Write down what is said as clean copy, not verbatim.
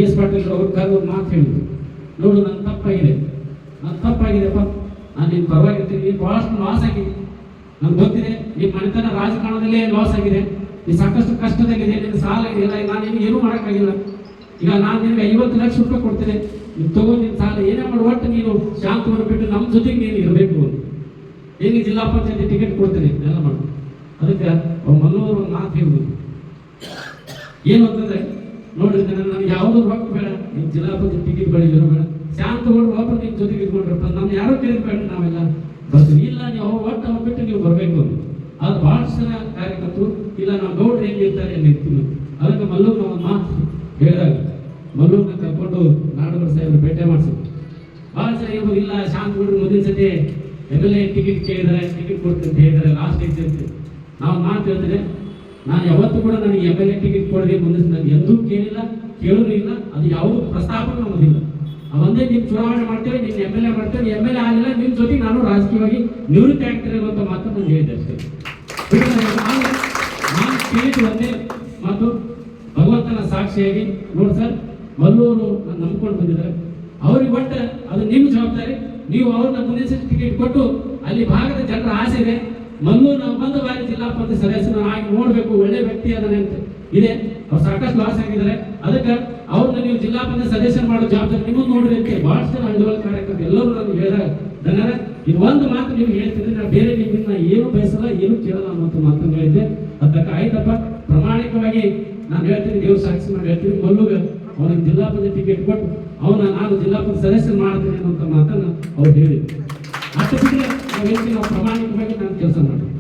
S Patil ಅವ್ರು ಕರೆದು ಮಾತು ಹೇಳಿದ್ರು, ನೋಡು ನನ್ನ ತಪ್ಪಾಗಿದೆಪ್ಪ, ನಾನು ನಿನ್ನ ಪರವಾಗಿರ್ತೀನಿ, ನೀನು ಭಾಳಷ್ಟು ಲಾಸ್ ಆಗಿದೆ, ನಮ್ಗೆ ಗೊತ್ತಿದೆ, ನಿಮ್ಮ ಮನೆತನ ರಾಜಕಾರಣದಲ್ಲೇ ಲಾಸ್ ಆಗಿದೆ, ನೀನು ಸಾಕಷ್ಟು ಕಷ್ಟದಲ್ಲಿದೆ, ನಿನ್ನ ಸಾಲ ಇದೆಯಲ್ಲ, ನಾನು ನಿನಗೆ ಏನೂ ಮಾಡೋಕ್ಕಾಗಿಲ್ಲ, ಈಗ ನಾನು ನಿನಗೆ 50 ಲಕ್ಷ ರೂಪಾಯಿ ಕೊಡ್ತೇನೆ, ನೀನು ತಗೊಂಡು ನಿನ್ನ ಸಾಲ ಏನೇ ಮಾಡಿ ಒಟ್ಟು ನೀನು ಶಾಂತವನ್ನು ಬಿಟ್ಟು ನಮ್ಮ ಜೊತೆಗೆ ನೀನು ಇರಬೇಕು, ನಿನಗೆ ಜಿಲ್ಲಾ ಪಂಚಾಯತಿ ಟಿಕೆಟ್ ಕೊಡ್ತೇನೆ ಎಲ್ಲ ಮಾಡಿ. ಅದಕ್ಕೆ ಮಲ್ಲೂರು ಒಂದು ಮಾತು ಹೇಳ್ಬೋದು, ಏನು ಅಂತಂದರೆ ನೋಡ್ರಿ ನನಗೆ ಯಾವುದೋ ರೊಕ್ಕ ಬೇಡ, ನಿಮ್ಮ ಜಿಲ್ಲಾ ಪಂಚಾಯತ್ ಟಿಕೆಟ್ ಬೆಳೆದಿರೋ ಬೇಡ, ಶಾಂತಗೊಂಡು ಒಬ್ಬರು ನಿಮ್ಮ ಜೊತೆಗೆ ಇಟ್ಕೊಂಡ್ರಪ್ಪ, ನಮ್ಮ ಯಾರೋ ಬೇಡ, ನಾವೆಲ್ಲ ಬರ್ತೀವಿ, ಇಲ್ಲ ನೀವು ಒಟ್ಟು ಅವ್ರು ಬಿಟ್ಟು ನೀವು ಬರಬೇಕು ಅಂತ. ಅದು ಭಾಳಷ್ಟು ಜನ ಕಾರ್ಯಕರ್ತರು ಇಲ್ಲ ನಾವು ಗೌಡ್ರು ಹೆಂಗಿರ್ತಾರೆ ಅಲ್ಲಿ ಇರ್ತೀವಿ. ಅದಕ್ಕೆ ಮಲ್ಲೂರು ನಾವು ಒಂದು ಮಾತು ಹೇಳಿದಾಗ ಮಲ್ಲೂರನ್ನ ಕರ್ಕೊಂಡು ನಾಡಗೌಡ ಸಾಹೇಬ್ರು ಭೇಟಿ ಮಾಡಿಸಿದ್ರು. ಭಾಳ ಜನ ಹೇಳ್ಬೋದು, ಇಲ್ಲ ಶಾಂತಗೊಂಡ್ರು ಮುಂದಿನ ಸತಿ MLA ಟಿಕೆಟ್ ಕೇಳಿದರೆ ಟಿಕೆಟ್ ಕೊಡ್ತೀನಿ ಅಂತ ಹೇಳಿದರೆ ಲಾಸ್ಟ್ ಎಕ್ಸಿಟ್. ನಾವು ಮಾತು ಹೇಳಿದ್ರೆ ನಾನು ಯಾವತ್ತೂ ಕೂಡ ನನಗೆ MLA ಟಿಕೆಟ್ ಕೊಡದೆ ಮುಂದೆ ನಾನು ಎಂದೂ ಕೇಳಿಲ್ಲ, ಕೇಳೋದು ಇಲ್ಲ, ಅದು ಯಾವುದೂ ಪ್ರಸ್ತಾಪನೆ ನಮ್ಮದಿಲ್ಲ. ಒಂದೇ ನೀವು ಚುನಾವಣೆ ಮಾಡ್ತೇವೆ, ನೀನು MLA ಮಾಡ್ತೇವೆ, MLA ಆಗಿಲ್ಲ ನಿಮ್ಮ ಜೊತೆಗೆ ನಾನು ರಾಜಕೀಯವಾಗಿ ನಿವೃತ್ತಿ ಆಗ್ತೇನೆ ಅಂತ ಮಾತ್ರ ನಾನು ಹೇಳಿದೆ ಅಷ್ಟೇ. ನಾನು ಕೇಳಿದ ಒಂದೇ ಮತ್ತು ಭಗವಂತನ ಸಾಕ್ಷಿಯಾಗಿ ನೋಡಿ ಸರ್, ಮಲ್ಲೂರು ನಾನು ನಂಬ್ಕೊಂಡು ಬಂದಿದ್ದಾರೆ, ಅವ್ರಿಗೆ ಒಟ್ಟು ಅದು ನಿಮ್ಮ ಜವಾಬ್ದಾರಿ, ನೀವು ಅವ್ರನ್ನ ಮುಂದಿನ ಸತಿ ಟಿಕೆಟ್ ಕೊಟ್ಟು ಅಲ್ಲಿ ಭಾಗದ ಜನರ ಆಸೆ ಇದೆ, ಮಲ್ಲೂರು ನಾವು ಬಂದ ಬಾರಿ ಜಿಲ್ಲಾ ಪಂಚಾಯತ್ ಸದಸ್ಯನ ಆಗಿ ನೋಡಬೇಕು, ಒಳ್ಳೆ ವ್ಯಕ್ತಿ ಅದನ್ನ ಅಂತ ಇದೆ, ಅವ್ರು ಸಾಕಷ್ಟು ಲಾಸ್ ಆಗಿದ್ದಾರೆ, ಅದಕ್ಕೆ ಅವ್ರನ್ನ ನೀವು ಜಿಲ್ಲಾ ಪಂಚಾಯತ್ ಸದಸ್ಯನ ಮಾಡೋ ಜವಾಬ್ದಾರಿ ನಿಮ್ಮನ್ನು ನೋಡ್ರಿ ಅಂತ ಭಾಳಷ್ಟು ಜನ ಹಳ್ಳಿವಲ್ ಕಾರ್ಯಕರ್ತರು ಎಲ್ಲರೂ ನನಗೆ ಹೇಳಿದಾಗ ಜನರ ಇದು ಒಂದು ಮಾತು ನೀವು ಹೇಳ್ತಿದ್ರೆ ನಾನು ಬೇರೆ ನಿಮ್ಮನ್ನ ಏನು ಬಯಸಲ್ಲ, ಏನು ಕೇಳಲ್ಲ ಅನ್ನೋ ಮಾತನ್ನು ಹೇಳಿದ್ದೆ. ಅದಕ್ಕೆ ಆಯ್ತಪ್ಪ, ಪ್ರಾಮಾಣಿಕವಾಗಿ ನಾನು ಹೇಳ್ತೀನಿ, ದೇವ್ರ ಸಾಕ್ಷಿ ಮಾಡಿ ಹೇಳ್ತೀನಿ, ಮಲ್ಲುಗೆ ಅವನಿಗೆ ಜಿಲ್ಲಾ ಪಂಚಾಯತ್ ಟಿಕೆಟ್ ಕೊಟ್ಟು ನಾನು ಜಿಲ್ಲಾ ಪಂಚಾಯತ್ ಸದಸ್ಯನ ಮಾಡ್ತೀನಿ ಅನ್ನೋ ಮಾತನ್ನು ಅವ್ರು ಹೇಳಿದ್ರು. ಅಷ್ಟು ಬಿಟ್ಟರೆ ನಾವು ಹೇಳ್ತೀನಿ, ನಾವು ಪ್ರಾಮಾಣಿಕವಾಗಿ ನಾನು ಕೆಲಸ ಮಾಡ್ತೀನಿ.